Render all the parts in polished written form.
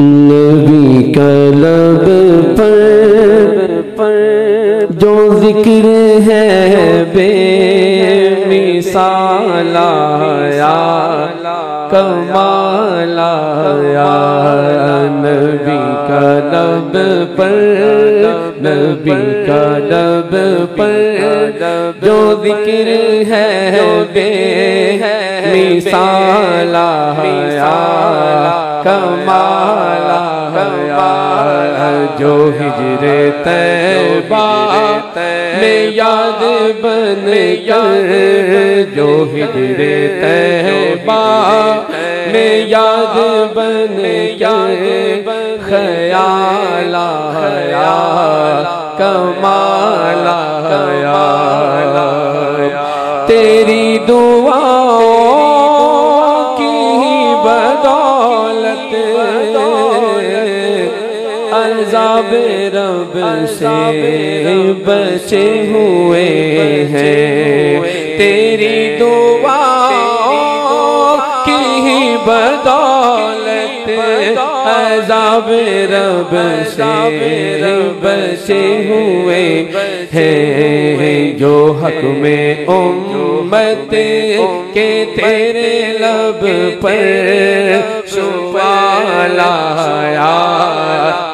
نبی کا لب پر جو ذکر ہے بے مثال آیا کمال آیا نبی کا لب پر نبی کا لب پر جو ذکر ہے بے مثال آیا کمال آیا جو ہجر طیبہ میں یاد بن کر جو ہجر طیبہ میں یاد بن کر خیال آیا کمال آیا تیری دعاؤں کی بدولت عذاب رب سے بچے ہوئے ہیں تیری دعاؤں کی بدولت عذاب رب سے بچے ہوئے ہیں جو حق میں امت کے تیرے لب پر سوال آیا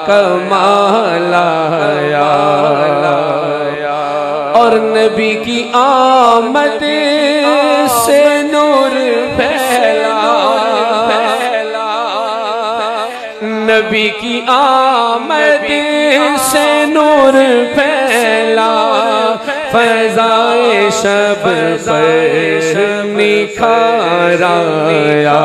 کمال آیا اور نبی کی آمد سے نور پھیلا نبی کی آمد سے نور پھیلا فضائے شب پر نکھار آیا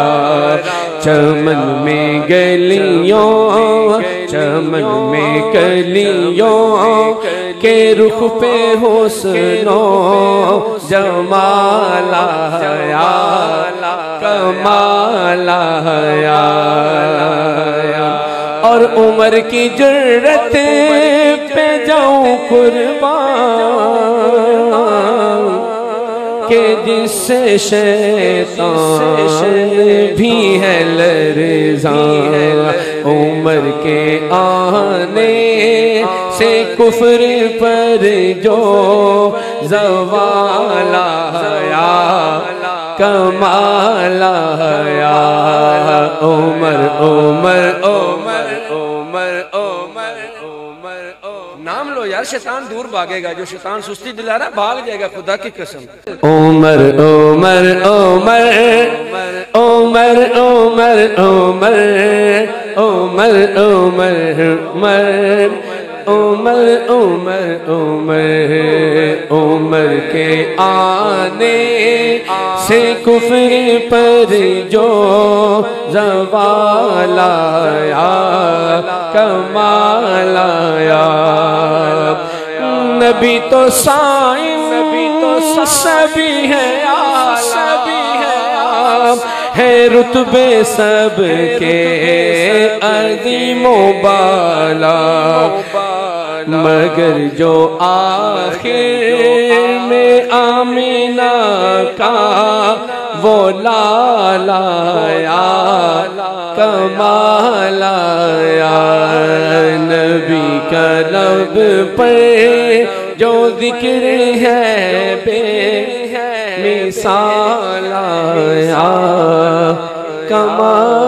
چمن میں گلیوں چمن میں کلیوں کے رخ پہ حسن و جمال آیا کمال آیا اور عمر کی جرت پہ جاؤں قربان کہ جس سے شیطان بھی ہے لرزاں عمر کے آنے سے کفر پر جو زوال آیا کمال آیا عمر عمر عمر عمر عمر عمر نام لو یار شیطان دور بھاگے گا جو شیطان سستی دلا رہا بھاگ جائے گا خدا کی قسم عمر عمر عمر عمر عمر عمر عمر عمر عمر عمر عمر عمر کے آنے سے کفر پر جو زوال آیا کمال آیا نبی تو سائن نبی تو سبھی ہے ہے رتبے سب کے عظیم و بالا مگر جو آخر میں آمینہ کا وہ لال آیا کمال آیا نبی کا لب پر جو ذکر ہے بے مثال آیا کمال